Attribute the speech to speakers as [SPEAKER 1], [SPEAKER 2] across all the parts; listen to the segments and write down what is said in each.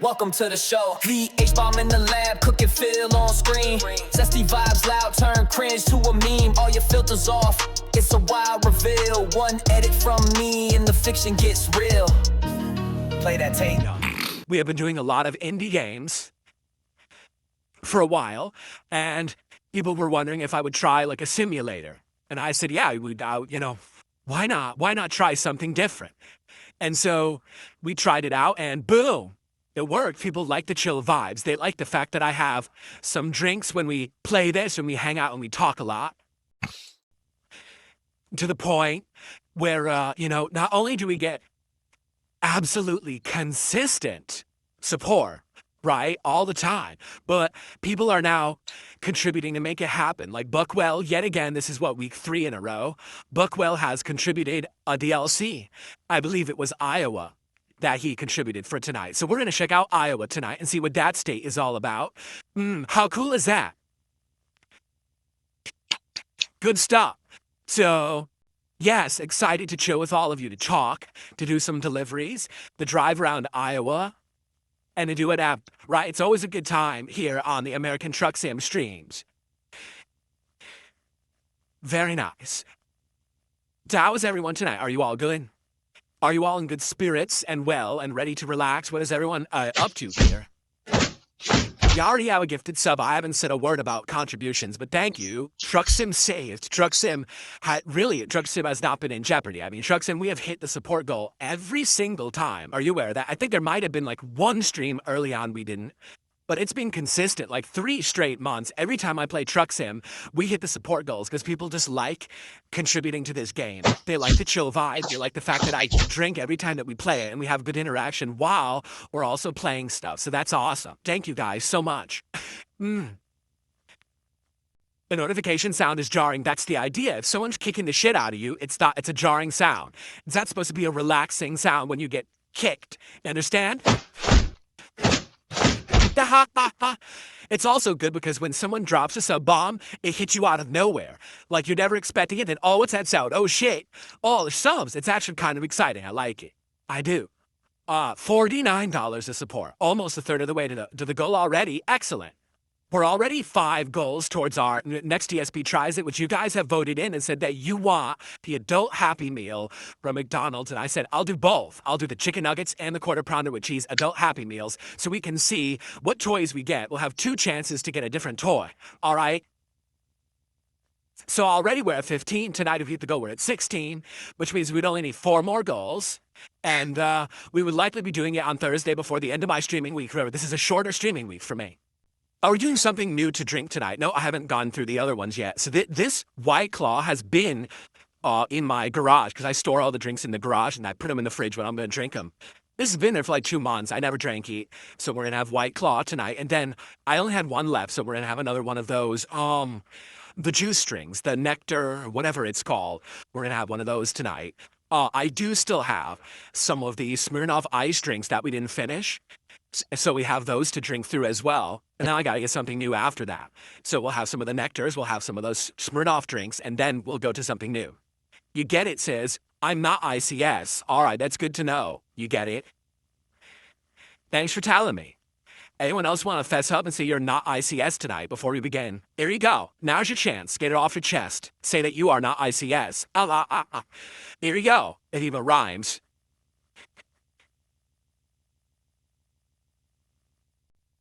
[SPEAKER 1] Welcome to the show. The H-bomb in the lab, cook and feel on screen. Zesty vibes loud, turn cringe to a meme. All your filters off, it's a wild reveal. One edit from me and the fiction gets real. Play that tape.
[SPEAKER 2] We have been doing a lot of indie games for a while, and people were wondering if I would try like a simulator. And I said, yeah, why not? Why not try something different? And so we tried it out, and boom. It worked. People like the chill vibes. They like the fact that I have some drinks when we play this, when we hang out and we talk a lot. To the point where, not only do we get absolutely consistent support, right, all the time, but people are now contributing to make it happen. Like Buckwell, yet again, this is week 3 in a row. Buckwell has contributed a DLC. I believe it was Iowa that he contributed for tonight. So we're going to check out Iowa tonight and see what that state is all about. How cool is that? Good stuff. So, yes, excited to chill with all of you, to talk, to do some deliveries, to drive around Iowa, and to do it up, right? It's always a good time here on the American Truck Sim streams. Very nice. So how is everyone tonight? Are you all good? Are you all in good spirits and well and ready to relax? What is everyone up to here? You already have a gifted sub. I haven't said a word about contributions, but thank you. Truck Sim saved. Truck Sim has not been in jeopardy. I mean, Truck Sim, we have hit the support goal every single time. Are you aware of that? I think there might have been like one stream early on we didn't, but it's been consistent, like 3 straight months. Every time I play Truck Sim, we hit the support goals because people just like contributing to this game. They like the chill vibe. They like the fact that I drink every time that we play it and we have good interaction while we're also playing stuff. So that's awesome. Thank you guys so much. The notification sound is jarring. That's the idea. If someone's kicking the shit out of you, it's a jarring sound. It's not supposed to be a relaxing sound when you get kicked. You understand? It's also good because when someone drops a sub bomb, it hits you out of nowhere. Like you're never expecting it, and oh, what's that sound? Oh shit. Oh, there's subs. It's actually kind of exciting. I like it. I do. $49 of support. Almost a third of the way to the goal already. Excellent. We're already 5 goals towards our next DSP tries it, which you guys have voted in and said that you want the adult Happy Meal from McDonald's. And I said, I'll do both. I'll do the chicken nuggets and the quarter pounder with cheese adult Happy Meals so we can see what toys we get. We'll have 2 chances to get a different toy. All right? So already we're at 15. Tonight, if we hit the goal, we're at 16, which means we'd only need 4 more goals. And we would likely be doing it on Thursday before the end of my streaming week. Remember, this is a shorter streaming week for me. Are we doing something new to drink tonight? No, I haven't gone through the other ones yet. So this White Claw has been in my garage because I store all the drinks in the garage and I put them in the fridge when I'm going to drink them. This has been there for like 2 months. I never drank it. So we're going to have White Claw tonight. And then I only had 1 left. So we're going to have another one of those, the juice strings, the nectar, whatever it's called. We're going to have one of those tonight. I do still have some of the Smirnoff ice drinks that we didn't finish. So we have those to drink through as well. And now I got to get something new after that. So we'll have some of the nectars, we'll have some of those Smirnoff drinks, and then we'll go to something new. You get it, Sis? I'm not ICS. All right, that's good to know. You get it? Thanks for telling me. Anyone else want to fess up and say you're not ICS tonight before we begin? Here you go. Now's your chance. Get it off your chest. Say that you are not ICS. Here you go. It even rhymes.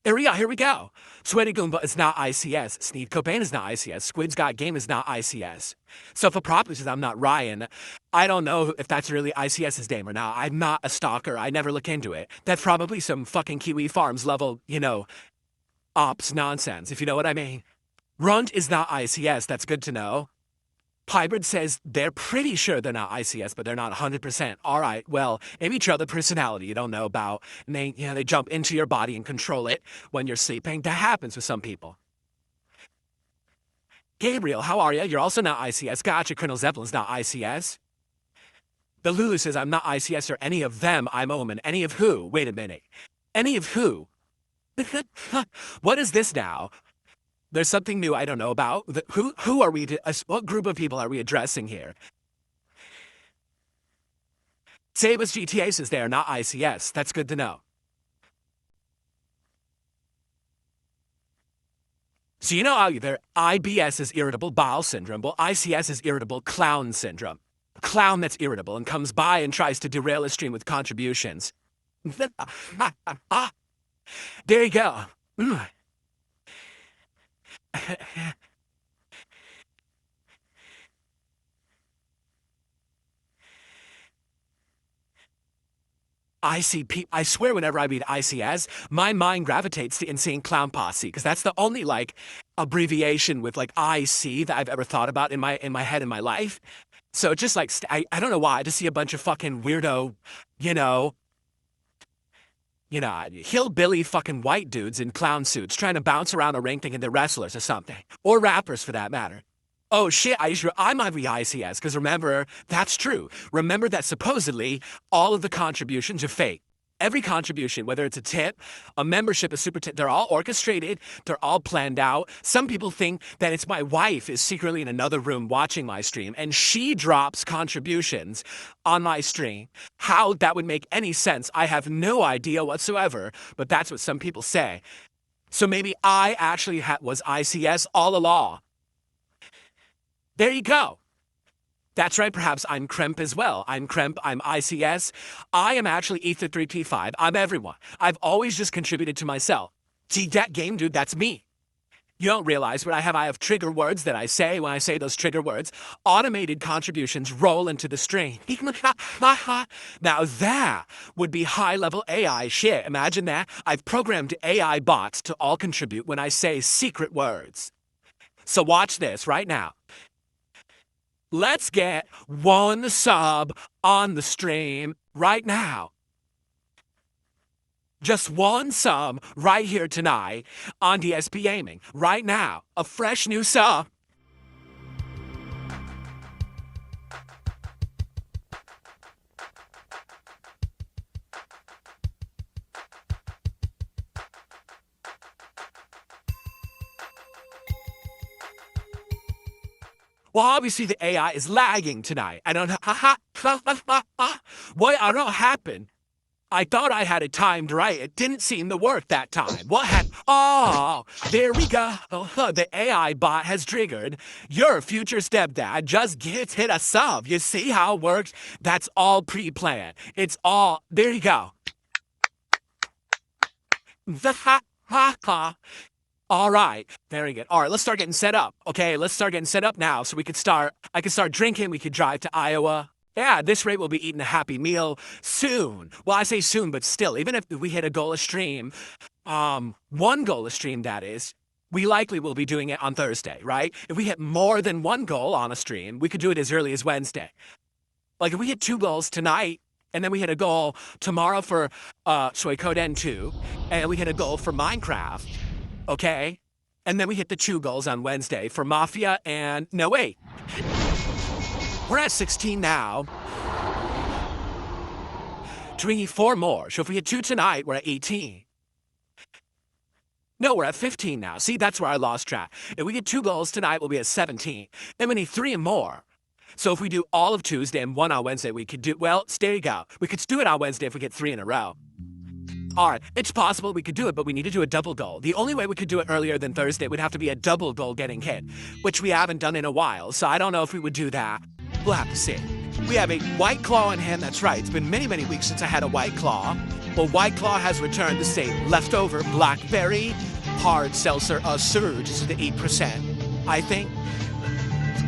[SPEAKER 2] Here we go. Sweaty Goomba is not ICS. Sneed Cobain is not ICS. Squid's Got Game is not ICS. So for properly says I'm not Ryan, I don't know if that's really ICS's name or not. I'm not a stalker. I never look into it. That's probably some fucking Kiwi Farms level, ops nonsense, if you know what I mean. Runt is not ICS. That's good to know. Hybrid says they're pretty sure they're not ICS, but they're not 100%. All right, well, maybe each other personality you don't know about, and they jump into your body and control it when you're sleeping. That happens with some people. Gabriel, how are you? You're also not ICS. Gotcha, Colonel Zeppelin's not ICS. The Lulu says I'm not ICS or any of them. I'm Omen. Any of who? Wait a minute. Any of who? What is this now? There's something new I don't know about. Who are we? What group of people are we addressing here? Sabas GTA says they are not ICS. That's good to know. So you know how either IBS is irritable bowel syndrome, well, ICS is irritable clown syndrome. A clown that's irritable and comes by and tries to derail a stream with contributions. There you go. I swear whenever I read ICS, my mind gravitates to Insane Clown Posse, because that's the only, like, abbreviation with, like, IC that I've ever thought about in my head in my life. So just, like, I don't know why, I just see a bunch of fucking weirdo, you know, hillbilly fucking white dudes in clown suits trying to bounce around a ring thinking they're wrestlers or something. Or rappers, for that matter. Oh shit, I might be ICS, because remember, that's true. Remember that supposedly all of the contributions are fake. Every contribution, whether it's a tip, a membership, a super tip, they're all orchestrated, they're all planned out. Some people think that it's my wife is secretly in another room watching my stream, and she drops contributions on my stream. How that would make any sense, I have no idea whatsoever, but that's what some people say. So maybe I actually was ICS all along. There you go. That's right, perhaps I'm Kremp as well. I'm Kremp, I'm ICS. I am actually Ether3P5. I'm everyone. I've always just contributed to myself. See, that game, dude, that's me. You don't realize, but I have trigger words that I say when I say those trigger words. Automated contributions roll into the stream. Now that would be high-level AI shit. Imagine that. I've programmed AI bots to all contribute when I say secret words. So watch this right now. Let's get one sub on the stream right now. Just one sub right here tonight on DSP Aiming. Right now. A fresh new sub. Well, obviously the AI is lagging tonight. I don't know. What? I don't know what happened. I thought I had it timed right. It didn't seem to work that time. What happened? Oh, there we go. The AI bot has triggered. Your future stepdad just hit a sub. You see how it works? That's all pre-planned. It's all, there you go. All right, very good. All right, let's start getting set up. Okay, let's start getting set up now so I can start drinking, we could drive to Iowa. Yeah, at this rate, we'll be eating a Happy Meal soon. Well, I say soon, but still, even if we hit a goal a stream, one goal a stream, that is, we likely will be doing it on Thursday, right? If we hit more than one goal on a stream, we could do it as early as Wednesday. Like, if we hit 2 goals tonight, and then we hit a goal tomorrow for Suikoden 2, and we hit a goal for Minecraft, okay? And then we hit the 2 goals on Wednesday for Mafia and... No, wait. We're at 16 now. We need 4 more. So if we hit 2 tonight, we're at 18. No, we're at 15 now. See, that's where I lost track. If we get 2 goals tonight, we'll be at 17. Then we need 3 more. So if we do all of Tuesday and 1 on Wednesday, we could do... Well, there you go. We could do it on Wednesday if we get 3 in a row. All right, it's possible we could do it, but we need to do a double goal. The only way we could do it earlier than Thursday would have to be a double goal getting hit, which we haven't done in a while, so I don't know if we would do that. We'll have to see. We have a White Claw in hand, that's right. It's been many, many weeks since I had a White Claw. Well, White Claw has returned the same leftover blackberry hard seltzer surge. This is the 8%, I think.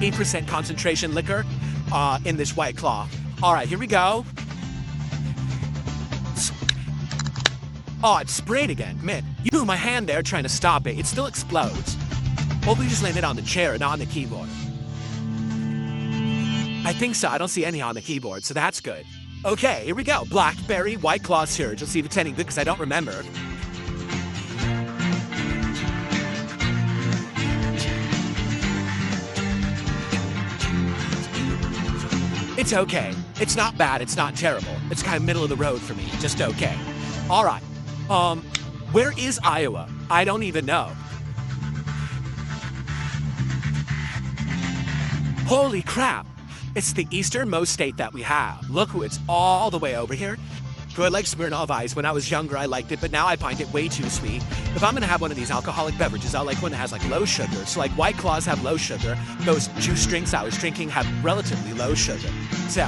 [SPEAKER 2] 8% concentration liquor in this White Claw. All right, here we go. Oh, it sprayed again. Man, you moved my hand there trying to stop it. It still explodes. Hopefully you just landed on the chair, not on the keyboard. I think so. I don't see any on the keyboard, so that's good. Okay, here we go. Blackberry White Claw Surge. Let's see if it's any good, because I don't remember. It's okay. It's not bad. It's not terrible. It's kind of middle of the road for me. Just okay. All right. Where is Iowa? I don't even know. Holy crap. It's the easternmost state that we have. Look who it's all the way over here. good like Smirnoff Ice. When I was younger, I liked it, but now I find it way too sweet. If I'm gonna have one of these alcoholic beverages, I'll like one that has like low sugar. So like White Claws have low sugar. Those juice drinks I was drinking have relatively low sugar. So,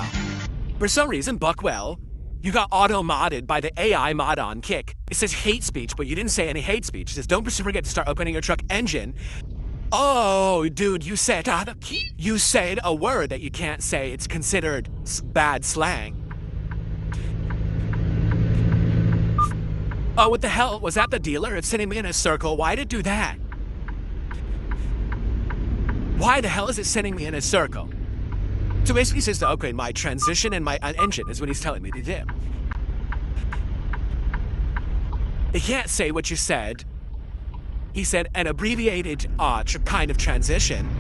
[SPEAKER 2] for some reason, Buckwell, you got auto-modded by the AI mod on Kick. It says hate speech, but you didn't say any hate speech. It says don't forget to start opening your truck engine. Oh, dude, you said a word that you can't say. It's considered bad slang. Oh, what the hell? Was that the dealer? It's sending me in a circle. Why'd it do that? Why the hell is it sending me in a circle? So basically he says to upgrade my transmission and my engine is what he's telling me to do. He can't say what you said. He said an abbreviated kind of transition.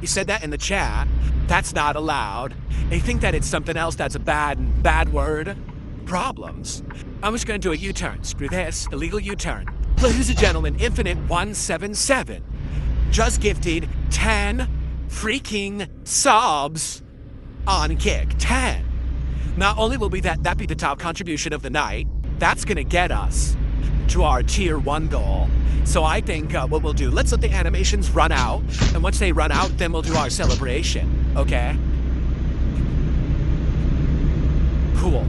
[SPEAKER 2] He said that in the chat. That's not allowed. They think that it's something else that's a bad word. Problems. I'm just gonna do a U-turn. Screw this. Illegal U-turn. Ladies and gentlemen, Infinite 177 just gifted 10 freaking subs on Kick. 10. Not only will that be the top contribution of the night, that's gonna get us to our tier 1 goal. So I think what we'll do, let's let the animations run out, and once they run out, then we'll do our celebration, okay? Cool.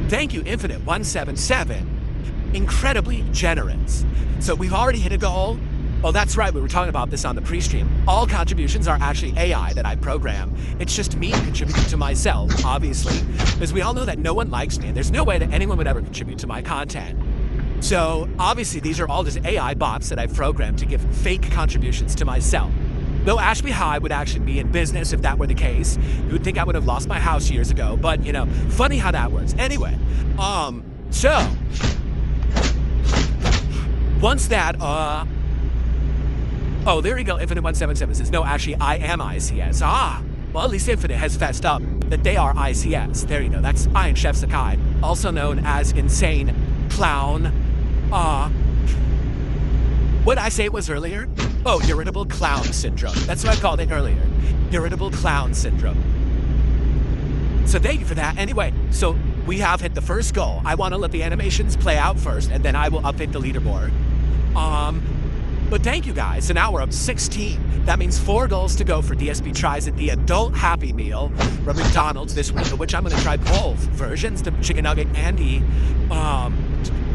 [SPEAKER 2] Thank you, Infinite 177. Incredibly generous. So we've already hit a goal. Oh, that's right, we were talking about this on the pre-stream. All contributions are actually AI that I program. It's just me contributing to myself, obviously. Because we all know that no one likes me, and there's no way that anyone would ever contribute to my content. So, obviously, these are all just AI bots that I've programmed to give fake contributions to myself. Though ask me how I would actually be in business if that were the case. You would think I would have lost my house years ago, but, you know, funny how that works. Anyway, so, once that, oh, there you go, Infinite 177 says, no, actually, I am ICS. Well, at least Infinite has fessed up that they are ICS. There you go, that's Iron Chef Sakai, also known as Insane Clown. What did I say it was earlier? Oh, irritable clown syndrome. That's what I called it earlier. Irritable clown syndrome. So thank you for that. Anyway, so we have hit the first goal. I want to let the animations play out first, and then I will update the leaderboard. But thank you guys. So now we're up 16. That means 4 goals to go for DSP tries at the adult Happy Meal from McDonald's this week, of which I'm going to try both versions, the chicken nugget and the,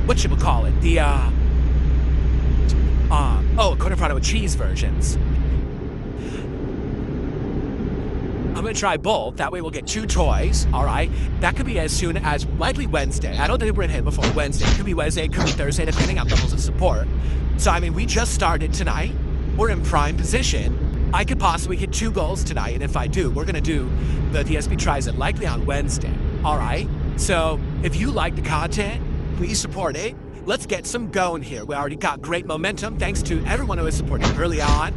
[SPEAKER 2] what should we call it? The, quarter pounder with cheese versions. I'm gonna try both. That way we'll get 2 toys, all right? That could be as soon as likely Wednesday. I don't think we're gonna hit before Wednesday. It could be Wednesday, it could be Thursday, depending on levels of support. So, I mean, we just started tonight. We're in prime position. I could possibly hit 2 goals tonight, and if I do, we're gonna do the DSP tries it likely on Wednesday, all right? So, if you like the content, please support it. Let's get some going here. We already got great momentum thanks to everyone who was supporting early on.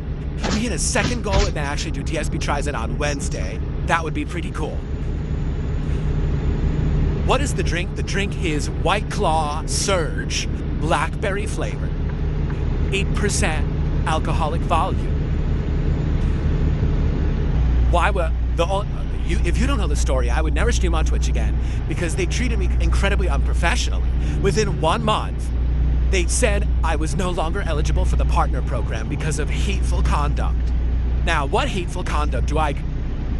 [SPEAKER 2] We hit a 2nd goal and then actually do DSP tries it on Wednesday. That would be pretty cool. What is the drink? The drink is White Claw Surge Blackberry flavor. 8% alcoholic volume. Why would if you don't know the story, I would never stream on Twitch again because they treated me incredibly unprofessionally. Within 1 month, they said I was no longer eligible for the partner program because of hateful conduct. Now, what hateful conduct do I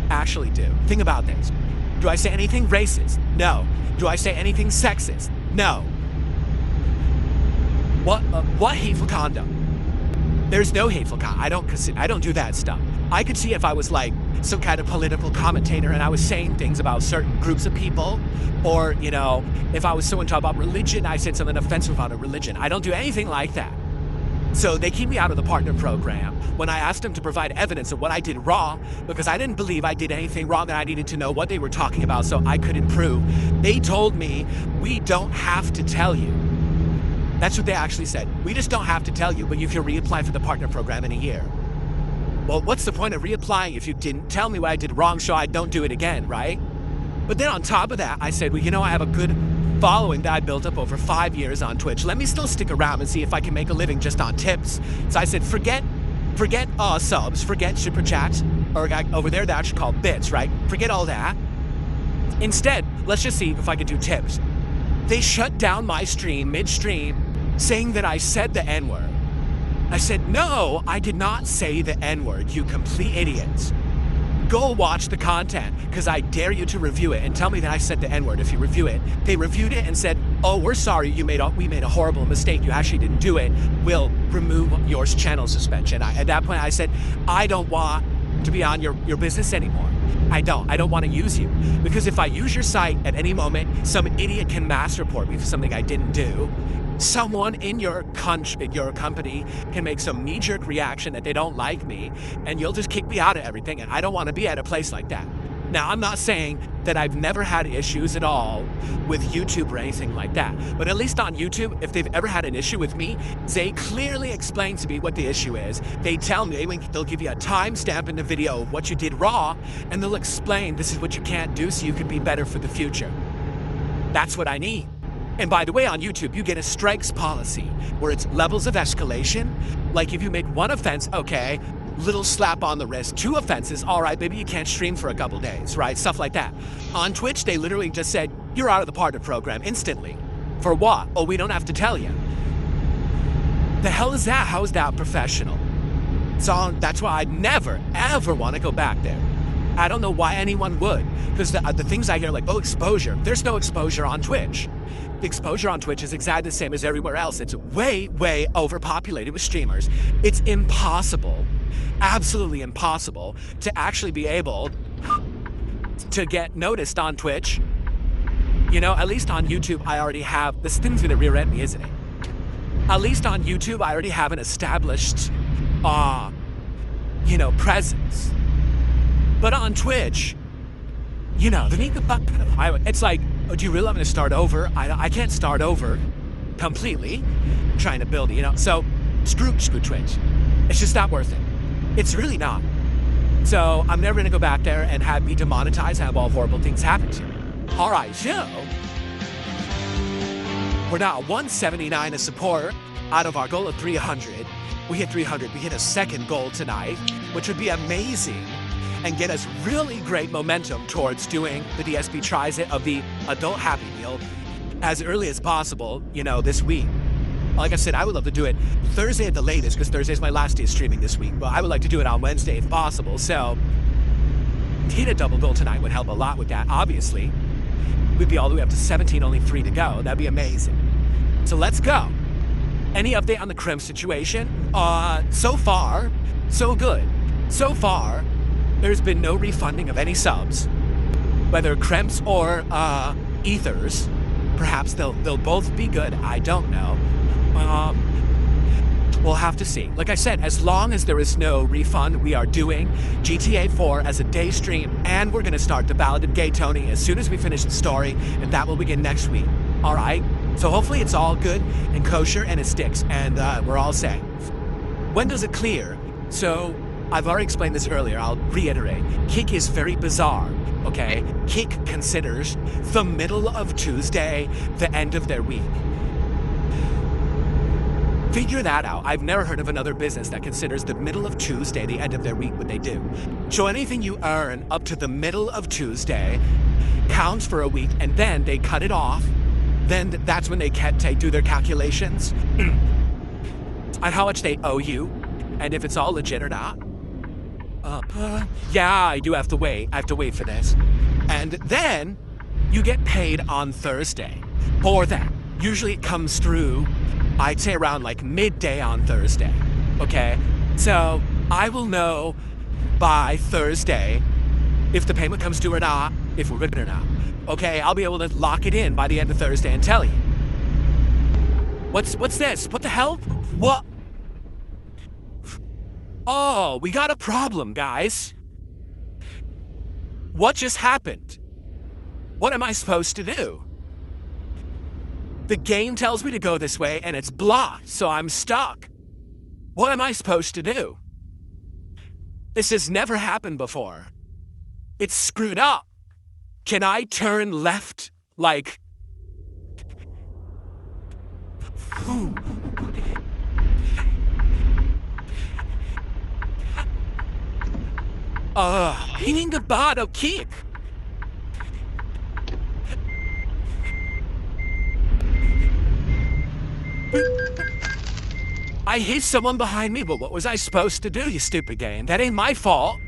[SPEAKER 2] actually do? Think about this. Do I say anything racist? No. Do I say anything sexist? No. What hateful conduct? There's no hateful conduct. I don't do that stuff. I could see if I was like some kind of political commentator and I was saying things about certain groups of people, or, you know, if I was someone talking about religion, I said something offensive about a religion. I don't do anything like that. So they keep me out of the partner program when I asked them to provide evidence of what I did wrong, because I didn't believe I did anything wrong and I needed to know what they were talking about so I could improve. They told me, we don't have to tell you. That's what they actually said. We just don't have to tell you, but you can reapply for the partner program in a year. Well, what's the point of reapplying if you didn't tell me what I did wrong so I don't do it again, right? But then on top of that, I said, well, you know, I have a good following that I built up over 5 years on Twitch. Let me still stick around and see if I can make a living just on tips. So I said, forget subs, forget super chats, or over there that's called bits, right? Forget all that. Instead, let's just see if I can do tips. They shut down my stream midstream, saying that I said the N-word. I said, no, I did not say the N-word, you complete idiots. Go watch the content, because I dare you to review it and tell me that I said the N-word if you review it. They reviewed it and said, oh, we're sorry, we made a horrible mistake. You actually didn't do it. We'll remove your channel suspension. At that point, I said, I don't want to be on your business anymore. I don't want to use you. Because if I use your site at any moment, some idiot can mass report me for something I didn't do. Someone in your company can make some knee-jerk reaction that they don't like me, and you'll just kick me out of everything, and I don't want to be at a place like that. Now, I'm not saying that I've never had issues at all with YouTube or anything like that, but at least on YouTube, if they've ever had an issue with me, they clearly explain to me what the issue is. They tell me, they'll give you a timestamp in the video of what you did raw, and they'll explain this is what you can't do so you can be better for the future. That's what I need. And by the way, on YouTube, you get a strikes policy where it's levels of escalation. Like if you make one offense, okay, little slap on the wrist. 2 offenses, all right, maybe you can't stream for a couple days, right? Stuff like that. On Twitch, they literally just said, you're out of the partner program instantly. For what? Oh, we don't have to tell you. The hell is that? How is that professional? So that's why I'd never, ever want to go back there. I don't know why anyone would. Because the things I hear like, oh, exposure. There's no exposure on Twitch. The exposure on Twitch is exactly the same as everywhere else. It's way, way overpopulated with streamers. It's impossible, absolutely impossible, to actually be able to get noticed on Twitch. You know, at least on YouTube, I already have, this thing's gonna rear end me, isn't it? At least on YouTube, I already have an established, you know, presence. But on Twitch, you know, it's like, oh, do you really want me to start over? I can't start over completely. I'm trying to build it, you know? So, screw Twitch. It's just not worth it. It's really not. So, I'm never gonna go back there and have me demonetized, have all horrible things happen to me. All right, so, we're now at 179 a support out of our goal of 300. We hit 300. We hit a second goal tonight, which would be amazing and get us really great momentum towards doing the DSP tries it of the adult Happy Meal as early as possible, you know, this week. Like I said, I would love to do it Thursday at the latest, because Thursday's my last day of streaming this week, but I would like to do it on Wednesday if possible. So, hit a double goal tonight would help a lot with that, obviously. We'd be all the way up to 17, only 3 to go. That'd be amazing. So let's go. Any update on the Crim situation? So far, so good. So far, there's been no refunding of any subs, whether Kremps or Ethers. Perhaps they'll both be good. I don't know. We'll have to see. Like I said, as long as there is no refund, we are doing GTA 4 as a day stream, and we're gonna start the Ballad of Gay Tony as soon as we finish the story, and that will begin next week. All right? So hopefully it's all good and kosher and it sticks, and we're all set. When does it clear? So, I've already explained this earlier, I'll reiterate. Kick is very bizarre, okay? Kick considers the middle of Tuesday the end of their week. Figure that out. I've never heard of another business that considers the middle of Tuesday the end of their week what they do. So anything you earn up to the middle of Tuesday counts for a week, and then they cut it off. Then that's when they do their calculations on how much they owe you, and if it's all legit or not. Yeah, I do have to wait. I have to wait for this. And then you get paid on Thursday for that. Usually it comes through, I'd say around like midday on Thursday. Okay? So I will know by Thursday if the payment comes due or not, if we're good or not. Okay, I'll be able to lock it in by the end of Thursday and tell you. What's this? What the hell? What? Oh, we got a problem, guys. What just happened? What am I supposed to do? The game tells me to go this way and it's blocked, so I'm stuck. What am I supposed to do? This has never happened before. It's screwed up. Can I turn left like... Hitting the bottom kick. I hit someone behind me, but what was I supposed to do, you stupid game? That ain't my fault.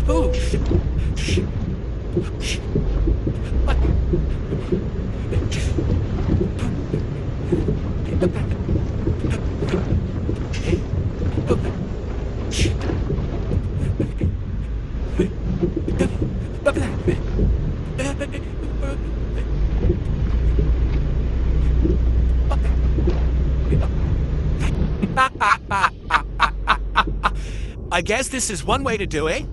[SPEAKER 2] Oh, shit. I guess this is one way to do it.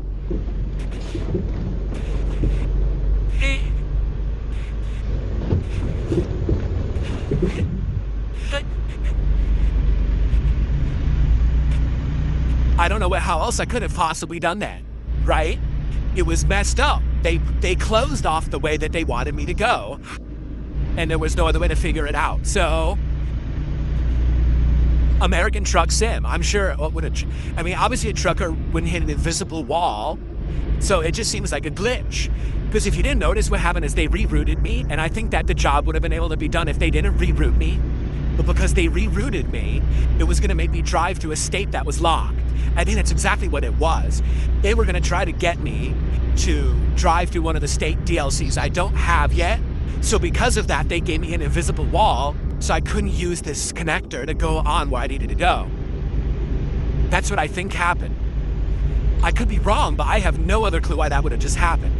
[SPEAKER 2] I don't know how else I could have possibly done that, right? It was messed up. They closed off the way that they wanted me to go, and there was no other way to figure it out. So, American Truck Sim. I'm sure. I mean, obviously a trucker wouldn't hit an invisible wall, so it just seems like a glitch. Because if you didn't notice, what happened is they rerouted me, and I think that the job would have been able to be done if they didn't reroute me. But because they rerouted me, it was going to make me drive to a state that was locked. I think that's exactly what it was. They were going to try to get me to drive through one of the state DLCs I don't have yet. So because of that, they gave me an invisible wall, so I couldn't use this connector to go on where I needed to go. That's what I think happened. I could be wrong, but I have no other clue why that would have just happened.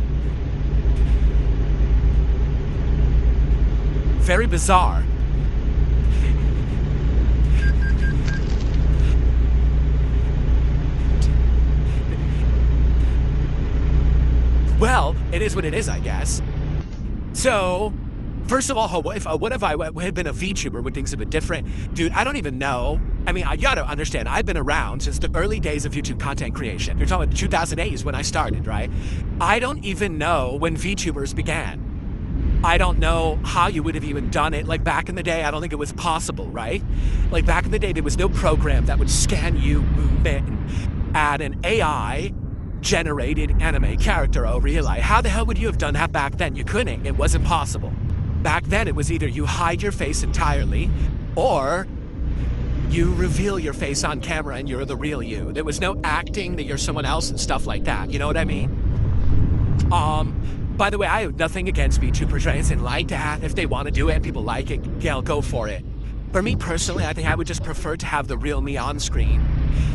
[SPEAKER 2] Very bizarre. Well, it is what it is, I guess. So, first of all, what if I had been a VTuber? Would things have been different? Dude, I don't even know. I mean, you gotta understand, I've been around since the early days of YouTube content creation. You're talking about 2008 is when I started, right? I don't even know when VTubers began. I don't know how you would have even done it. Like back in the day, I don't think it was possible, right? Like back in the day, there was no program that would scan you, movement, and add an AI generated anime character over your life. How the hell would you have done that back then? You couldn't. It wasn't possible. Back then, it was either you hide your face entirely, or you reveal your face on camera and you're the real you. There was no acting that you're someone else and stuff like that. You know what I mean? By the way, I have nothing against VTubers or anything like that. If they want to do it and people like it, yeah, go for it. For me personally, I think I would just prefer to have the real me on screen.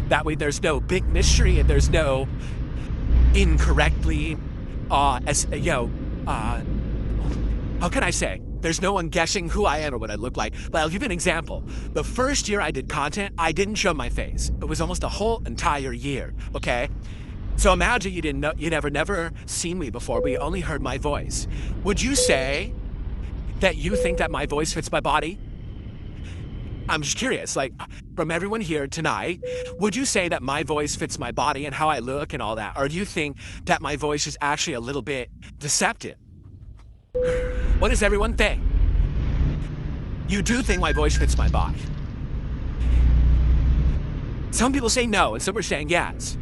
[SPEAKER 2] That way there's no big mystery and there's no incorrectly, how can I say? There's no one guessing who I am or what I look like. But I'll give you an example. The first year I did content, I didn't show my face. It was almost a whole entire year, okay? So imagine you didn't know, you'd never seen me before, but you only heard my voice. Would you say that you think that my voice fits my body? I'm just curious, like, from everyone here tonight, would you say that my voice fits my body and how I look and all that? Or do you think that my voice is actually a little bit deceptive? What does everyone think? You do think my voice fits my body. Some people say no, and some are saying yes.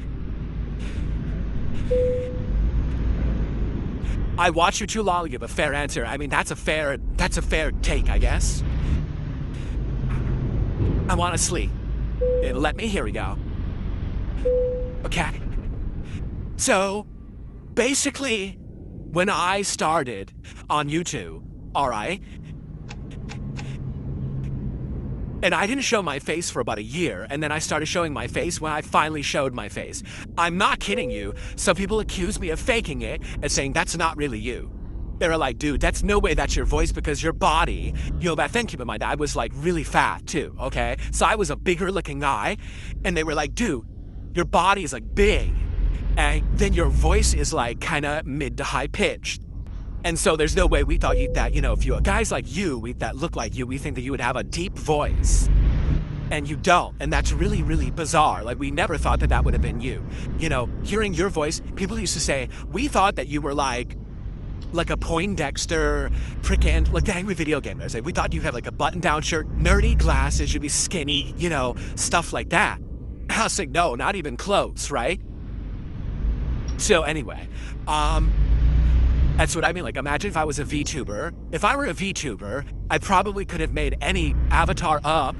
[SPEAKER 2] I watched you too long to give a fair answer. I mean, that's a fair take, I guess. I want to sleep. Let me, here we go. Okay. So, basically, when I started on YouTube, alright, and I didn't show my face for about a year, and then I started showing my face when I finally showed my face. I'm not kidding you. Some people accuse me of faking it and saying that's not really you. They were like, dude, that's no way that's your voice because your body, you know, back then, keep in mind, I was like really fat too, okay? So I was a bigger looking guy, and they were like, dude, your body is like big, and then your voice is like kind of mid to high pitched. And so there's no way we thought that, you know, if you guys like you, that look like you, we think that you would have a deep voice. and you don't, and that's really, really bizarre. Like, we never thought that that would have been you. You know, hearing your voice, people used to say, we thought that you were like a Poindexter, frickin', like the angry video gamer. We thought you'd have like a button-down shirt, nerdy glasses, you'd be skinny, you know, stuff like that. I was like, no, not even close, right? So anyway, that's what I mean. Like, imagine if I was a VTuber. If I were a VTuber, I probably could have made any avatar up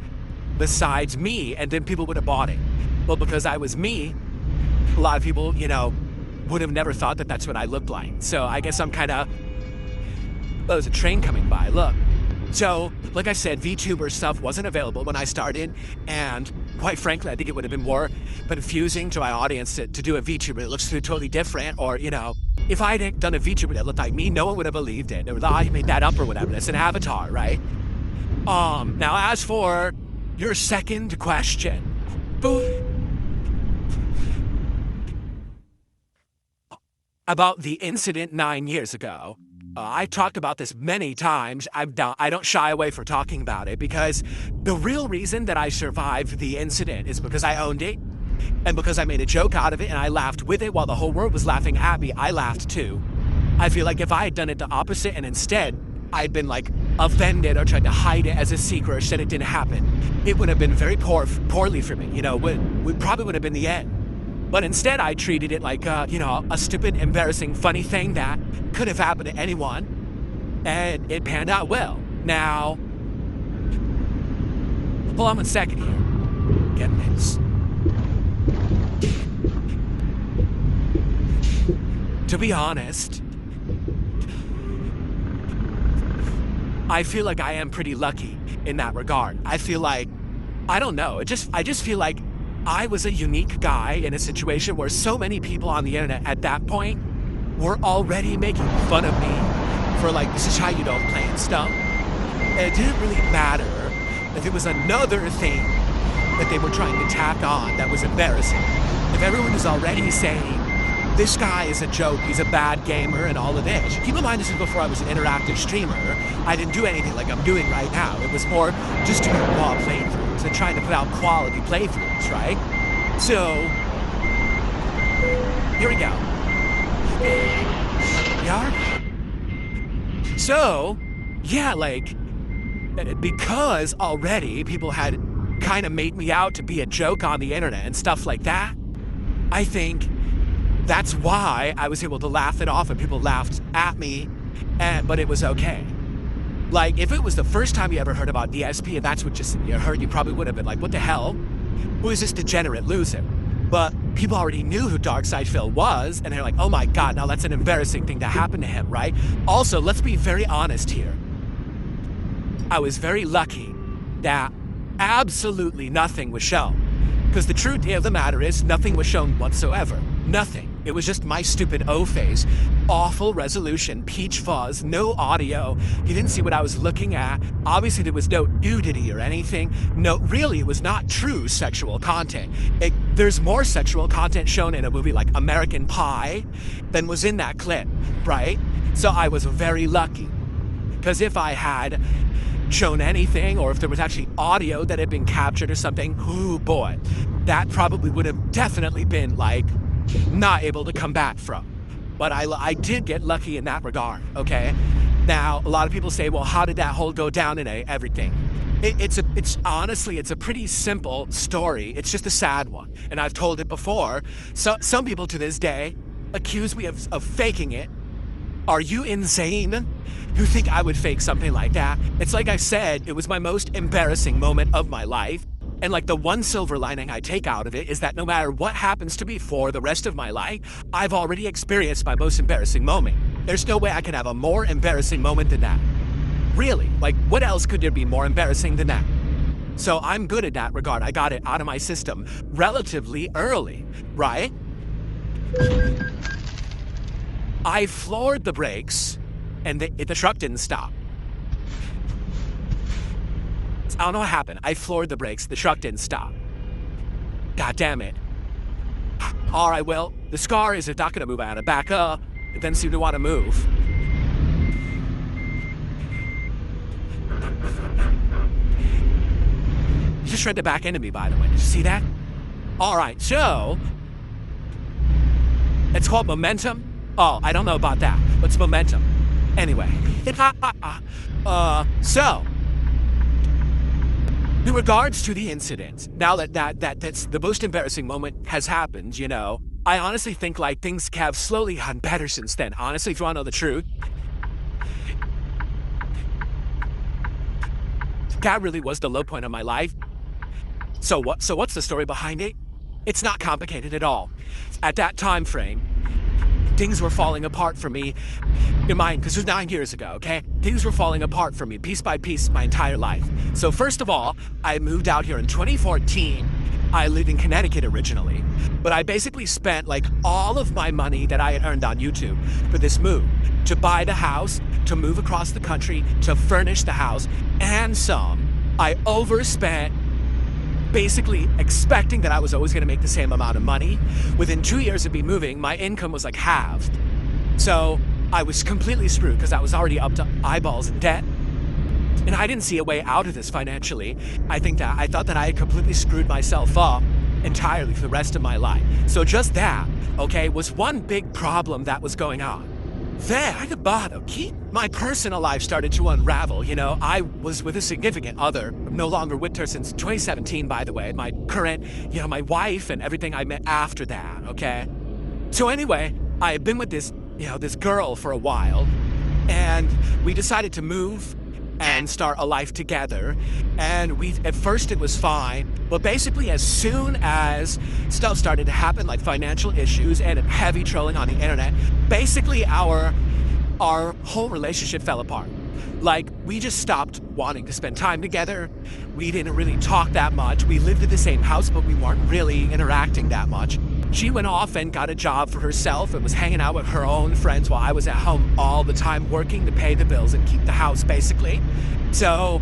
[SPEAKER 2] besides me, and then people would have bought it. Well, because I was me, a lot of people, you know, would have never thought that that's what I looked like. So I guess I'm kind of... Oh, there's a train coming by, look. So, like I said, VTuber stuff wasn't available when I started, and quite frankly, I think it would have been more confusing to my audience to do a VTuber that looks totally different, or, you know, if I had done a VTuber that looked like me, no one would have believed it. They would have thought, oh, you made that up or whatever. It's an avatar, right? Now as for your second question, about the incident 9 years ago. I've talked about this many times. I don't shy away from talking about it because the real reason that I survived the incident is because I owned it and because I made a joke out of it and I laughed with it while the whole world was laughing at me. I laughed too. I feel like if I had done it the opposite and instead I'd been like offended or tried to hide it as a secret or said it didn't happen, it would have been very poorly for me. You know, we probably would have been the end. But instead, I treated it like, you know, a stupid, embarrassing, funny thing that could have happened to anyone, and it panned out well. Now, hold on 1 second here. Getting this. To be honest, I feel like I am pretty lucky in that regard. I feel like, I don't know, I just feel like I was a unique guy in a situation where so many people on the internet at that point were already making fun of me for like, this is how you don't play and stuff. And it didn't really matter if it was another thing that they were trying to tack on that was embarrassing. If everyone was already saying, this guy is a joke, he's a bad gamer, and all of this. Keep in mind, this is before I was an interactive streamer. I didn't do anything like I'm doing right now. It was more just doing raw playthroughs and trying to put out quality playthroughs, right? So, here we go. Yeah? So, yeah, like, because already people had kind of made me out to be a joke on the internet and stuff like that, I think that's why I was able to laugh it off and people laughed at me, but it was okay. Like, if it was the first time you ever heard about DSP and that's what you heard, you probably would have been like, what the hell? Who is this degenerate loser? But people already knew who Darkside Phil was, and they're like, oh my god, now that's an embarrassing thing to happen to him, right? Also, let's be very honest here. I was very lucky that absolutely nothing was shown. Because the truth of the matter is, nothing was shown whatsoever. Nothing. It was just my stupid O-face. Awful resolution, peach fuzz, no audio. You didn't see what I was looking at. Obviously, there was no nudity or anything. No, really, it was not true sexual content. There's more sexual content shown in a movie like American Pie than was in that clip, right? So I was very lucky. Because if I had shown anything, or if there was actually audio that had been captured or something, oh boy, that probably would have definitely been like not able to come back from. But I did get lucky in that regard, okay? Now, a lot of people say, well, how did that whole go down in everything? It's honestly, it's a pretty simple story. It's just a sad one. And I've told it before. So some people to this day accuse me of faking it. Are you insane? You think I would fake something like that? It's like I said, it was my most embarrassing moment of my life. And like the one silver lining I take out of it is that no matter what happens to me for the rest of my life, I've already experienced my most embarrassing moment. There's no way I can have a more embarrassing moment than that. Really, like what else could there be more embarrassing than that? So I'm good in that regard. I got it out of my system relatively early, right? I floored the brakes and the truck didn't stop. I don't know what happened. I floored the brakes. The truck didn't stop. God damn it. All right, well, the scar is not going to move. I had to back up. It didn't seem to want to move. You just read the back end of me, by the way. Did you see that? All right, so it's called momentum. Oh, I don't know about that. What's momentum? Anyway, so in regards to the incident, now that's the most embarrassing moment has happened, you know, I honestly think like things have slowly gotten better since then. Honestly, if you want to know the truth, that really was the low point of my life. So what's the story behind it? It's not complicated at all. At that time frame, things were falling apart for me. In mind, because it was 9 years ago, okay? Things were falling apart for me piece by piece my entire life. So first of all, I moved out here in 2014. I lived in Connecticut originally, but I basically spent like all of my money that I had earned on YouTube for this move, to buy the house, to move across the country, to furnish the house, and some. I overspent, basically expecting that I was always going to make the same amount of money. Within 2 years of me moving, my income was like halved. So I was completely screwed because I was already up to eyeballs in debt. And I didn't see a way out of this financially. I thought that I had completely screwed myself up entirely for the rest of my life. So just that, okay, was one big problem that was going on. Then, my personal life started to unravel. You know, I was with a significant other, no longer with her since 2017, by the way. My current, you know, my wife and everything I met after that, okay? So anyway, I had been with this, you know, this girl for a while, and we decided to move and start a life together. And at first it was fine, but basically as soon as stuff started to happen, like financial issues and heavy trolling on the internet, basically our whole relationship fell apart. Like, we just stopped wanting to spend time together. We didn't really talk that much. We lived in the same house, but we weren't really interacting that much. She went off and got a job for herself and was hanging out with her own friends while I was at home all the time working to pay the bills and keep the house, basically. So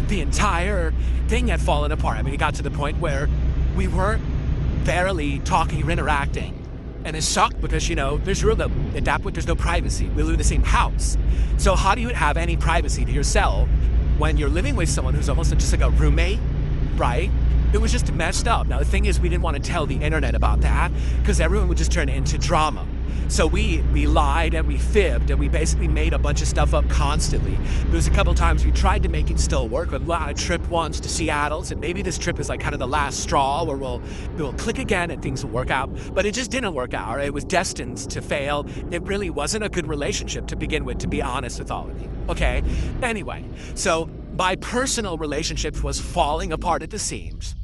[SPEAKER 2] the entire thing had fallen apart. I mean, it got to the point where we weren't barely talking or interacting. And it sucked because, you know, there's no privacy. We live in the same house. So how do you have any privacy to yourself when you're living with someone who's almost just like a roommate, right? It was just messed up. Now, the thing is, we didn't want to tell the internet about that because everyone would just turn it into drama. So we lied and we fibbed and we basically made a bunch of stuff up constantly. There was a couple times we tried to make it still work. We had a trip once to Seattle, and maybe this trip is like kind of the last straw where we'll click again and things will work out. But it just didn't work out. It was destined to fail. It really wasn't a good relationship to begin with, to be honest with all of you. Okay? Anyway, so my personal relationship was falling apart at the seams.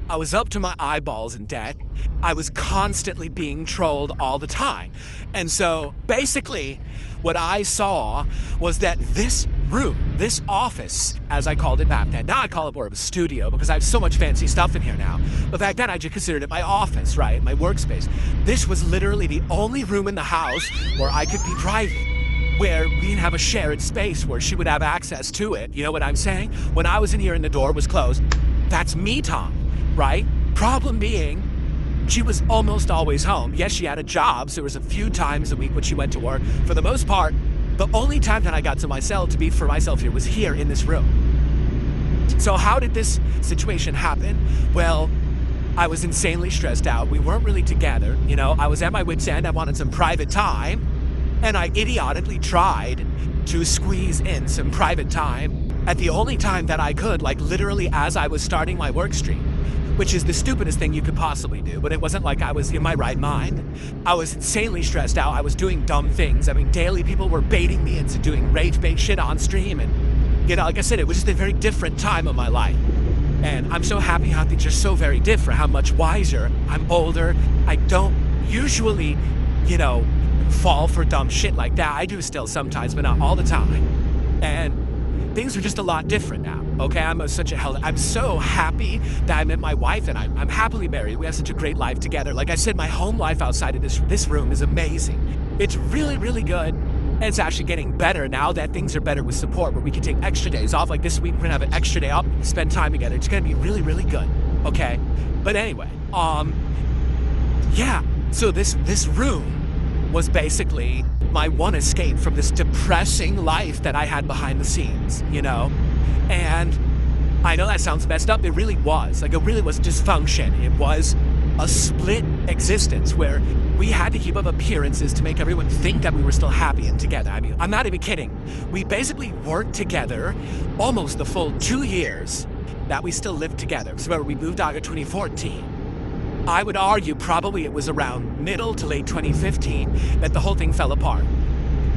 [SPEAKER 2] I was up to my eyeballs in debt. I was constantly being trolled all the time. And so basically what I saw was that this room, this office, as I called it back then, now I call it more of a studio because I have so much fancy stuff in here now. But back then I just considered it my office, right? My workspace. This was literally the only room in the house where I could be private, where we didn't have a shared space where she would have access to it. You know what I'm saying? When I was in here and the door was closed, that's me time. Right? Problem being, she was almost always home. Yes, she had a job, so there was a few times a week when she went to work. For the most part, the only time that I got to myself to be for myself here was here in this room. So how did this situation happen? Well, I was insanely stressed out. We weren't really together. You know, I was at my wit's end. I wanted some private time, and I idiotically tried to squeeze in some private time at the only time that I could, like literally as I was starting my work stream. Which is the stupidest thing you could possibly do, but it wasn't like I was in my right mind. I was insanely stressed out. I was doing dumb things. I mean, daily people were baiting me into doing rage bait shit on stream, and, you know, like I said, it was just a very different time of my life. And I'm so happy how things are so very different, how much wiser. I'm older. I don't usually, you know, fall for dumb shit like that. I do still sometimes, but not all the time. And things are just a lot different now, okay? I'm so happy that I met my wife, and I'm happily married. We have such a great life together. Like I said, my home life outside of this room is amazing. It's really, really good, and it's actually getting better now that things are better with support, where we can take extra days off. Like this week, we're gonna have an extra day off, spend time together. It's gonna be really, really good, okay? But anyway, yeah, so this room was basically my one escape from this depressing life that I had behind the scenes, you know? And I know that sounds messed up. It really was. Like, it really was dysfunction. It was a split existence where we had to keep up appearances to make everyone think that we were still happy and together. I mean, I'm not even kidding. We basically worked together almost the full 2 years that we still lived together. Because remember, we moved out in 2014. I would argue probably it was around middle to late 2015 that the whole thing fell apart.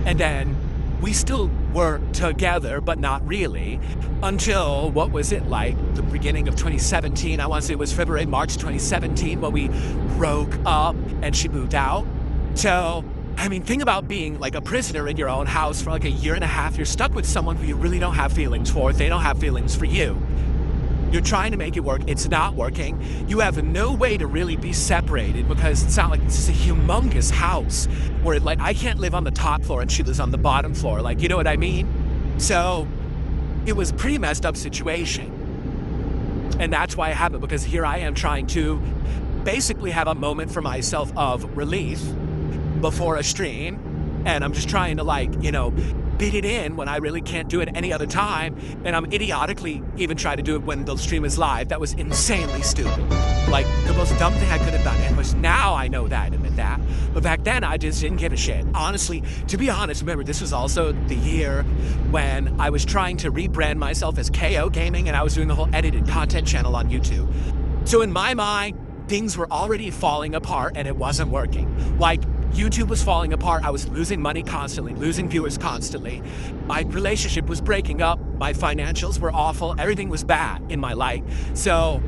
[SPEAKER 2] And then we still were together, but not really, until, what was it, like the beginning of 2017? I want to say it was February, March 2017 when we broke up and she moved out. So, I mean, think about being like a prisoner in your own house for like a year and a half. You're stuck with someone who you really don't have feelings for. They don't have feelings for you. You're trying to make it work. It's not working. You have no way to really be separated because it's not like this is a humongous house where like I can't live on the top floor and she lives on the bottom floor. Like, you know what I mean? So it was a pretty messed up situation. And that's why I have it, because here I am trying to basically have a moment for myself of relief before a stream. And I'm just trying to, like, you know, bid it in when I really can't do it any other time. And I'm idiotically even trying to do it when the stream is live. That was insanely stupid. Like, the most dumb thing I could have done. And which now I know that, admit that. But back then, I just didn't give a shit. Honestly, to be honest, remember, this was also the year when I was trying to rebrand myself as KO Gaming, and I was doing the whole edited content channel on YouTube. So in my mind, things were already falling apart and it wasn't working. Like, YouTube was falling apart. I was losing money constantly, losing viewers constantly. My relationship was breaking up. My financials were awful. Everything was bad in my life. So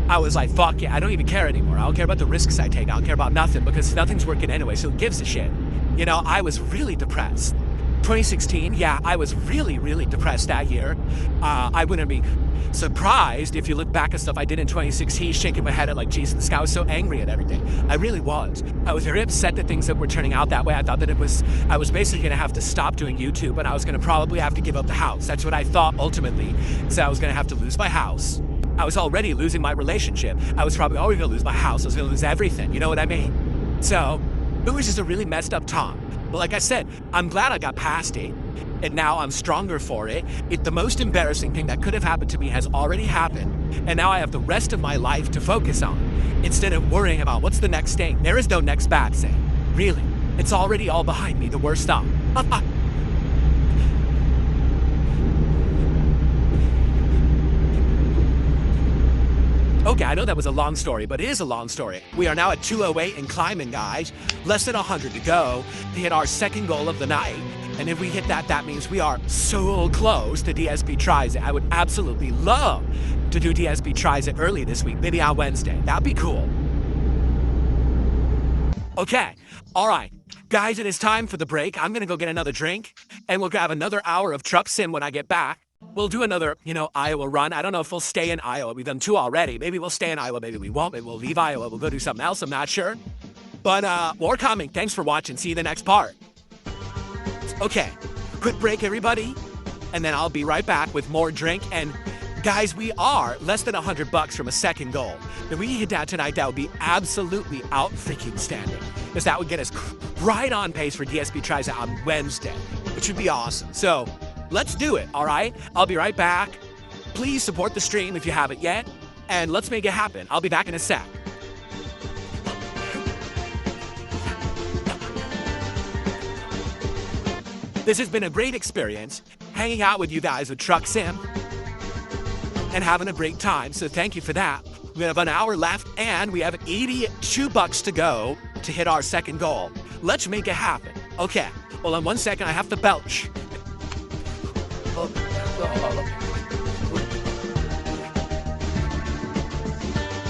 [SPEAKER 2] I was like, fuck yeah, I don't even care anymore. I don't care about the risks I take. I don't care about nothing because nothing's working anyway, so who gives a shit? You know, I was really depressed. 2016, yeah, I was really, really depressed that year. I wouldn't be surprised if you look back at stuff I did in 2016, shaking my head at like, Jesus, this guy was so angry at everything. I really was. I was very upset that things that were turning out that way. I thought that I was basically gonna have to stop doing YouTube and I was gonna probably have to give up the house. That's what I thought ultimately, so I was gonna have to lose my house. I was already losing my relationship. I was probably already gonna lose my house. I was gonna lose everything, you know what I mean? So, it was just a really messed up time. But like I said, I'm glad I got past it, and now I'm stronger for it. The most embarrassing thing that could have happened to me has already happened, and now I have the rest of my life to focus on, instead of worrying about what's the next thing. There is no next bad thing, really. It's already all behind me, the worst stuff. Okay, I know that was a long story, but it is a long story. We are now at 208 and climbing, guys. Less than 100 to go to hit our second goal of the night. And if we hit that, that means we are so close to DSP Tries It. I would absolutely love to do DSP Tries It early this week, maybe on Wednesday. That'd be cool. Okay, all right. Guys, it is time for the break. I'm gonna go get another drink, and we'll grab another hour of Truck Sim when I get back. We'll do another, Iowa run. I don't know if we'll stay in Iowa. We've done 2 already. Maybe we'll stay in Iowa. Maybe we won't. Maybe we'll leave Iowa. We'll go do something else. I'm not sure. But more coming. Thanks for watching. See you the next part. Okay. Quick break, everybody. And then I'll be right back with more drink. And guys, we are less than $100 from a second goal. If we hit that tonight, that would be absolutely out freaking standing. Because that would get us right on pace for DSP Tries It on Wednesday. It should be awesome. So, let's do it, all right? I'll be right back. Please support the stream if you haven't yet, and let's make it happen. I'll be back in a sec. This has been a great experience, hanging out with you guys with Truck Sim, and having a great time, so thank you for that. We have an hour left, and we have $82 to go to hit our second goal. Let's make it happen. Okay, hold on 1 second, I have to belch.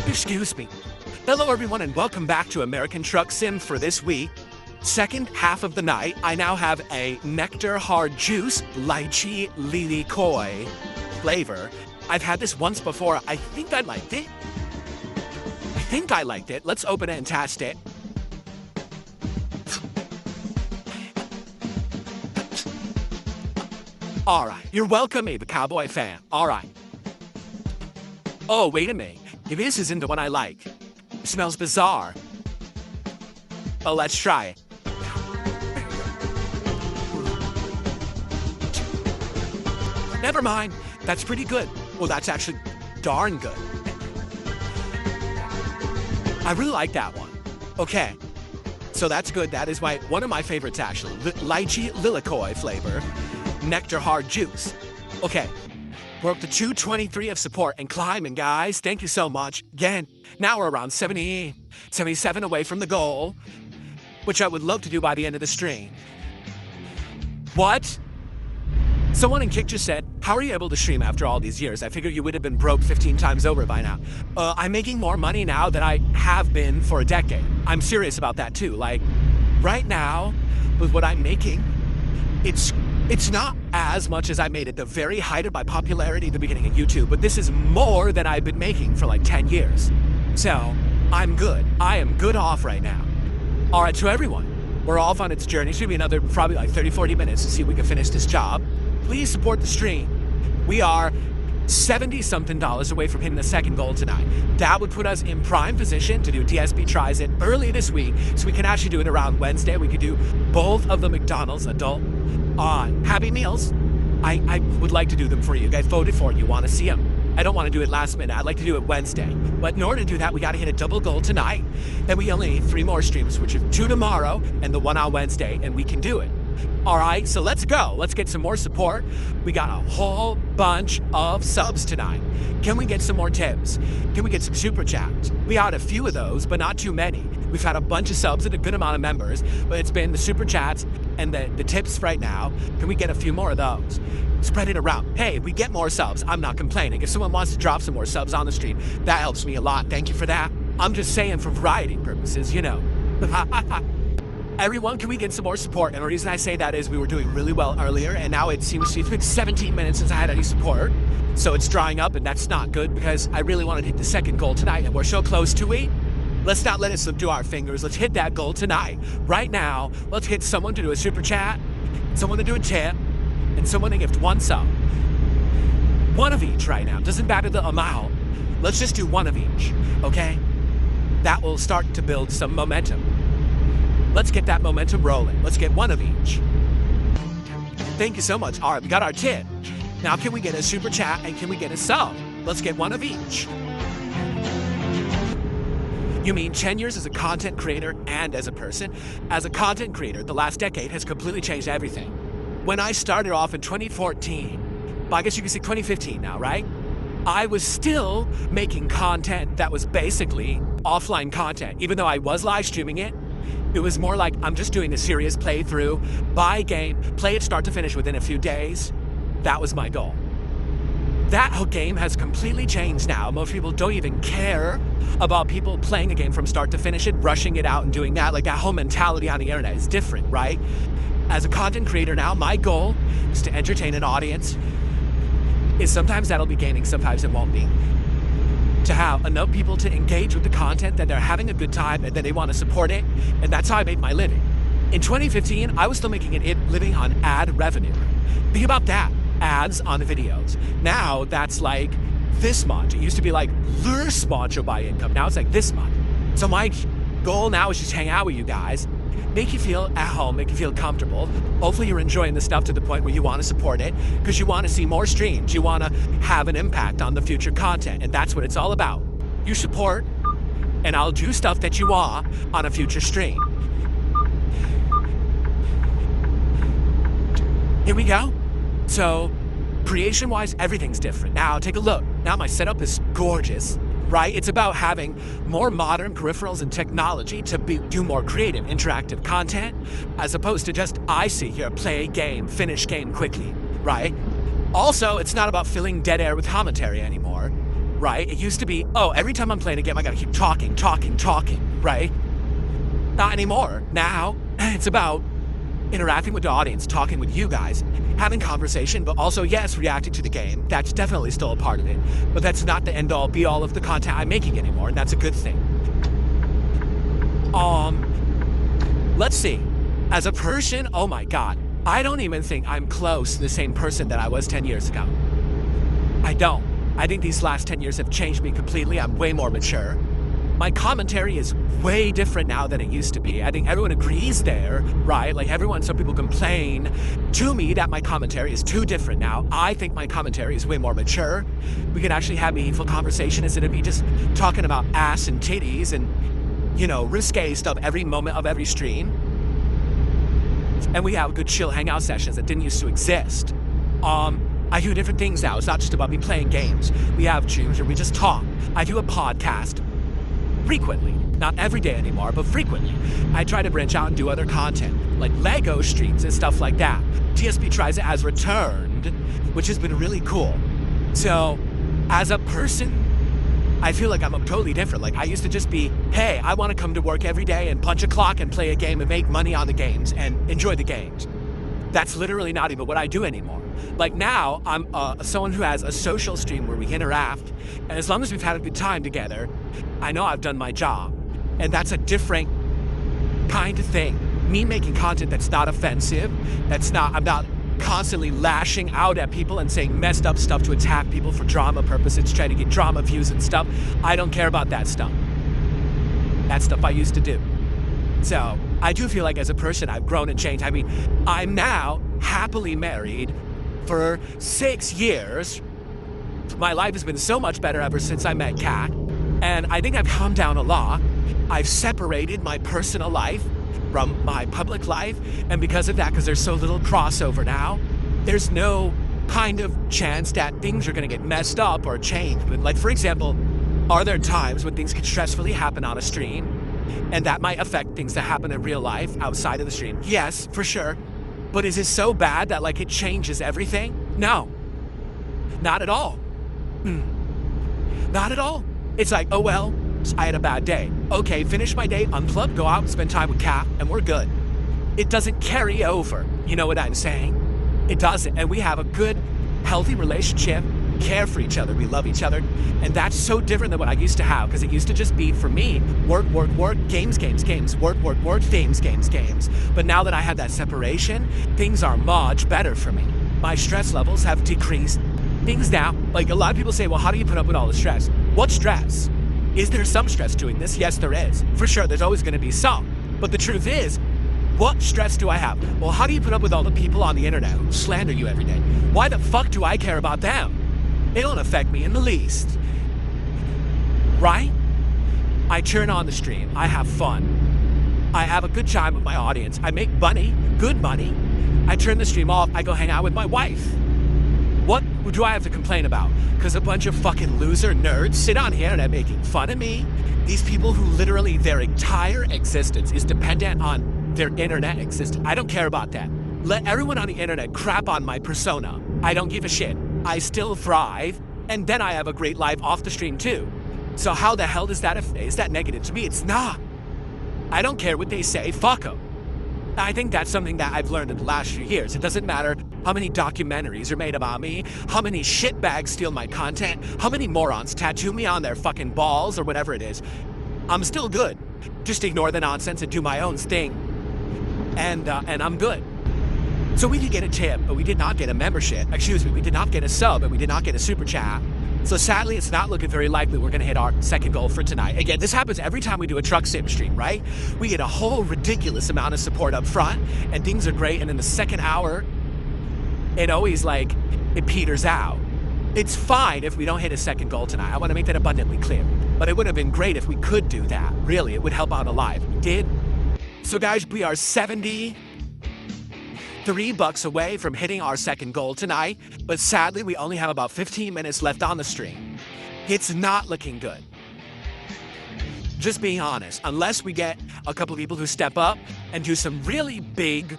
[SPEAKER 2] Excuse me. Hello everyone and welcome back to American Truck Sim for this week. Second half of the night, I now have a Nectar Hard Juice Lychee Lily Koi flavor. I've had this once before. I think I liked it. Let's open it and test it. All right, you're welcome, Abe, Cowboy fan. All right. Oh, wait a minute. This isn't the one I like. It smells bizarre. Oh, let's try it. Never mind. That's pretty good. Well, that's actually darn good. I really like that one. Okay, so that's good. That is one of my favorites, actually. Lychee lilikoi flavor, nectar hard juice. Okay, we're up to 223 of support and climbing, guys. Thank you so much. Again, now we're around 77 away from the goal, which I would love to do by the end of the stream. What? Someone in Kick just said, how are you able to stream after all these years? I figure you would have been broke 15 times over by now. I'm making more money now than I have been for a decade. I'm serious about that too. Like, right now, with what I'm making, it's not as much as I made at the very height of my popularity at the beginning of YouTube, but this is more than I've been making for like 10 years. So, I'm good. I am good off right now. All right, to everyone, we're off on its journey. It should be another probably like 30-40 minutes to see if we can finish this job. Please support the stream. We are $70-something away from hitting the second goal tonight. That would put us in prime position to do DSP tries it early this week, so we can actually do it around Wednesday. We could do both of the McDonald's adult Happy Meals. I would like to do them for you. You guys voted for it. You want to see them. I don't want to do it last minute. I'd like to do it Wednesday. But in order to do that, we got to hit a double goal tonight. Then we only need 3 more streams, which are 2 tomorrow and the 1 on Wednesday, and we can do it. All right, so let's go. Let's get some more support. We got a whole bunch of subs tonight. Can we get some more tips? Can we get some super chats? We had a few of those, but not too many. We've had a bunch of subs and a good amount of members, but it's been the super chats and the tips right now. Can we get a few more of those? Spread it around. Hey, if we get more subs, I'm not complaining. If someone wants to drop some more subs on the stream, that helps me a lot. Thank you for that. I'm just saying for variety purposes, you know. Everyone, can we get some more support? And the reason I say that is we were doing really well earlier, and now it seems to be 17 minutes since I had any support. So it's drying up, and that's not good because I really wanted to hit the second goal tonight, and we're so close to it. Let's not let it slip through our fingers. Let's hit that goal tonight. Right now, let's get someone to do a super chat, someone to do a tip, and someone to gift 1 sub. 1 of each right now. Doesn't matter the amount. Let's just do 1 of each, okay? That will start to build some momentum. Let's get that momentum rolling. Let's get 1 of each. Thank you so much. All right, we got our tip. Now can we get a super chat and can we get a sub? Let's get 1 of each. You mean 10 years as a content creator and as a person? As a content creator, the last decade has completely changed everything. When I started off in 2014, I guess you can say 2015 now, right? I was still making content that was basically offline content. Even though I was live streaming it, it was more like I'm just doing a serious playthrough, buy a game, play it start to finish within a few days. That was my goal. That whole game has completely changed now. Most people don't even care about people playing a game from start to finish it, rushing it out and doing that. Like that whole mentality on the internet is different, right? As a content creator now, my goal is to entertain an audience. Sometimes that'll be gaming, sometimes it won't be. To have enough people to engage with the content, that they're having a good time and that they want to support it. And that's how I made my living. In 2015, I was still making a living on ad revenue. Think about that, ads on videos. Now that's like this much. It used to be like this much of my income. Now it's like this much. So my goal now is just hang out with you guys, make you feel at home, make you feel comfortable. Hopefully you're enjoying the stuff to the point where you want to support it because you want to see more streams. You want to have an impact on the future content, and that's what it's all about. You support, and I'll do stuff that you want on a future stream. Here we go. So, creation-wise, everything's different. Now, take a look. Now my setup is gorgeous. Right? It's about having more modern peripherals and technology to do more creative, interactive content, as opposed to just, I see here, play a game, finish game quickly, right? Also, it's not about filling dead air with commentary anymore, right? It used to be, oh, every time I'm playing a game, I gotta keep talking, right? Not anymore. Now, it's about interacting with the audience, talking with you guys, having conversation, but also, yes, reacting to the game. That's definitely still a part of it. But that's not the end-all, be-all of the content I'm making anymore, and that's a good thing. Let's see. As a person, oh my God, I don't even think I'm close to the same person that I was 10 years ago. I don't. I think these last 10 years have changed me completely. I'm way more mature. my commentary is way different now than it used to be. I think everyone agrees there, right? Like some people complain to me that my commentary is too different now. I think my commentary is way more mature. We can actually have meaningful conversation instead of me just talking about ass and titties and, risque stuff every moment of every stream. And we have good chill hangout sessions that didn't used to exist. I do different things now. It's not just about me playing games. We have streams where we just talk. I do a podcast frequently. Not every day anymore, but frequently. I try to branch out and do other content, like Lego streams and stuff like that. DSP Tries It has returned, which has been really cool. So, as a person, I feel like I'm totally different. Like, I used to just be, hey, I want to come to work every day and punch a clock and play a game and make money on the games and enjoy the games. That's literally not even what I do anymore. Like now, I'm someone who has a social stream where we interact, and as long as we've had a good time together, I know I've done my job. And that's a different kind of thing. Me making content that's not offensive, I'm not constantly lashing out at people and saying messed up stuff to attack people for drama purposes, trying to get drama views and stuff. I don't care about that stuff. That's stuff I used to do. So, I do feel like as a person, I've grown and changed. I mean, I'm now happily married for 6 years. My life has been so much better ever since I met Kat. And I think I've calmed down a lot. I've separated my personal life from my public life. And because of that, because there's so little crossover now, there's no kind of chance that things are going to get messed up or changed. But like, for example, are there times when things can stressfully happen on a stream? And that might affect things that happen in real life outside of the stream? Yes, for sure. But is it so bad that it changes everything? No. Not at all. Not at all. It's like, oh well, I had a bad day. Okay, finish my day, unplug, go out and spend time with Kat, and we're good. It doesn't carry over. You know what I'm saying? It doesn't. And we have a good, healthy relationship. Care for each other, we love each other, and that's so different than what I used to have, because it used to just be, for me, work, games, work, games. But now that I have that separation, things are much better for me. My stress levels have decreased. Things now, like a lot of people say, well, how do you put up with all the stress? What stress? Is there some stress doing this? Yes, there is. For sure, there's always going to be some. But the truth is, what stress do I have? Well, how do you put up with all the people on the internet who slander you every day? Why the fuck do I care about them? They don't affect me in the least. Right? I turn on the stream. I have fun. I have a good time with my audience. I make money, good money. I turn the stream off. I go hang out with my wife. What do I have to complain about? Because a bunch of fucking loser nerds sit on here and are making fun of me? These people who literally their entire existence is dependent on their internet existence. I don't care about that. Let everyone on the internet crap on my persona. I don't give a shit. I still thrive, and then I have a great life off the stream too. So how the hell is that negative to me? It's not. I don't care what they say, fuck them. I think that's something that I've learned in the last few years. It doesn't matter how many documentaries are made about me, how many shitbags steal my content, how many morons tattoo me on their fucking balls or whatever it is. I'm still good. Just ignore the nonsense and do my own thing. And I'm good. So we did get a tip, but we did not get a membership. Excuse me, we did not get a sub, and we did not get a super chat. So sadly, it's not looking very likely we're gonna hit our second goal for tonight. Again, this happens every time we do a truck sim stream, right? We get a whole ridiculous amount of support up front, and things are great, and in the second hour, it always it peters out. It's fine if we don't hit a second goal tonight. I wanna make that abundantly clear. But it would have been great if we could do that. Really, it would help out a lot. We did. So guys, we are $73 away from hitting our second goal tonight, but sadly we only have about 15 minutes left on the stream. It's not looking good. Just being honest, unless we get a couple of people who step up and do some really big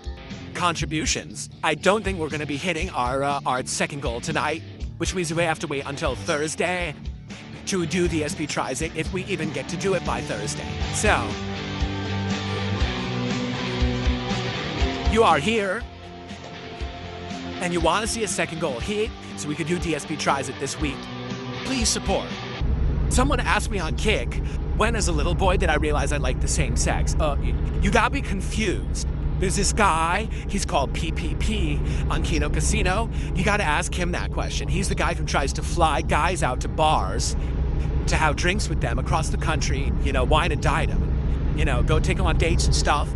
[SPEAKER 2] contributions, I don't think we're going to be hitting our second goal tonight, which means we have to wait until Thursday to do the DSP Tries It, if we even get to do it by Thursday. So, you are here, and you want to see a second goal hit, so we could do DSP Tries It this week. Please support. Someone asked me on Kick, when as a little boy did I realize I liked the same sex? You got me confused. There's this guy, he's called PPP on Kino Casino. You gotta ask him that question. He's the guy who tries to fly guys out to bars to have drinks with them across the country, wine and dine them, go take them on dates and stuff.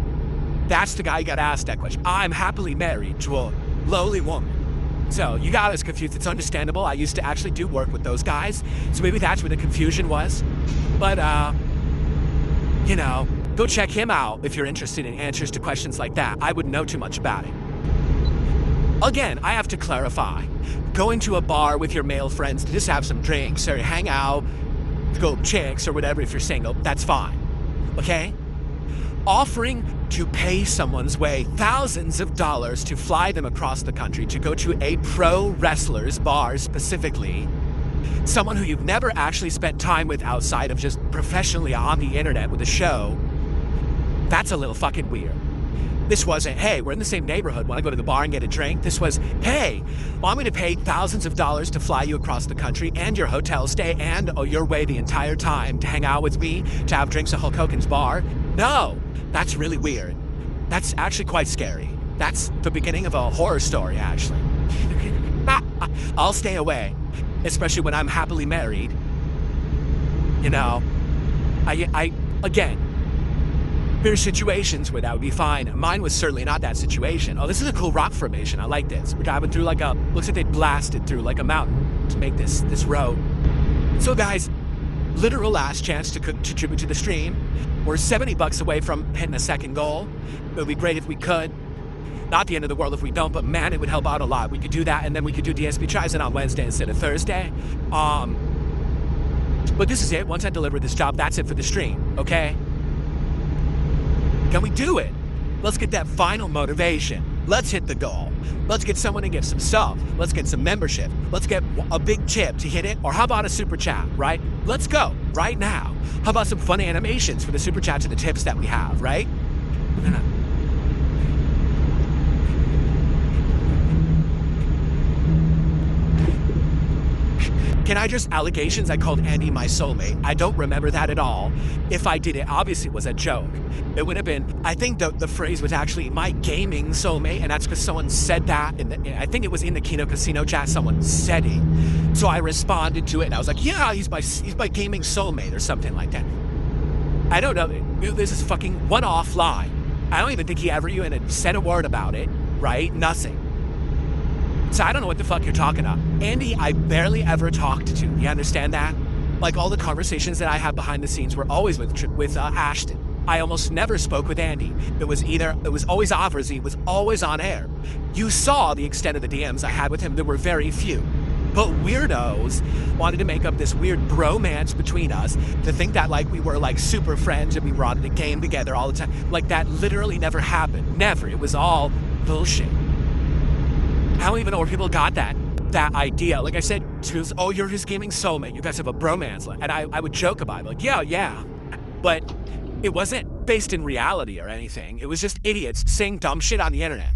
[SPEAKER 2] That's the guy you gotta ask that question. I'm happily married to a lowly woman. So you got us confused. It's understandable. I used to actually do work with those guys, so maybe that's where the confusion was. But, go check him out if you're interested in answers to questions like that. I wouldn't know too much about it. Again, I have to clarify. Going to a bar with your male friends to just have some drinks or hang out, go chicks or whatever if you're single, that's fine. Okay? Offering to pay someone's way thousands of dollars to fly them across the country to go to a pro wrestler's bar specifically, someone who you've never actually spent time with outside of just professionally on the internet with a show, that's a little fucking weird. This wasn't, hey, we're in the same neighborhood, want to go to the bar and get a drink? This was, hey, want me to pay thousands of dollars to fly you across the country and your hotel stay and your way the entire time to hang out with me, to have drinks at Hulk Hogan's bar? No, that's really weird. That's actually quite scary. That's the beginning of a horror story, actually. I'll stay away, especially when I'm happily married. Again, there's situations where that would be fine. Mine was certainly not that situation. Oh, this is a cool rock formation. I like this. We're driving through looks like they blasted through like a mountain to make this road. So guys, literal last chance to contribute to the stream. We're $70 away from hitting a second goal. It would be great if we could. Not the end of the world if we don't, but man, it would help out a lot. We could do that, and then we could do DSP tries on Wednesday instead of Thursday. But this is it. Once I deliver this job, that's it for the stream, okay? Can we do it? Let's get that final motivation. Let's hit the goal. Let's get someone to give some sub. Let's get some membership. Let's get a big tip to hit it. Or how about a super chat, right? Let's go right now. How about some funny animations for the super chats and the tips that we have, right? Can I just allegations? I called Andy my soulmate. I don't remember that at all. If I did, it obviously was a joke. It would have been, I think the phrase was actually my gaming soulmate, and that's because someone said that. I think it was in the Kino Casino chat, someone said it. So I responded to it, and I was like, yeah, he's my gaming soulmate, or something like that. I don't know. This is fucking one-off lie. I don't even think he ever even said a word about it, right? Nothing. So I don't know what the fuck you're talking about. Andy, I barely ever talked to. You understand that? Like, all the conversations that I have behind the scenes were always with Ashton. I almost never spoke with Andy. It was always off, or it was always on air. You saw the extent of the DMs I had with him. There were very few. But weirdos wanted to make up this weird bromance between us, to think that we were super friends and we were on the game together all the time. That literally never happened. Never. It was all bullshit. I don't even know where people got that idea. Like I said, oh, you're his gaming soulmate. You guys have a bromance. And I would joke about it. Yeah. But it wasn't based in reality or anything. It was just idiots saying dumb shit on the internet.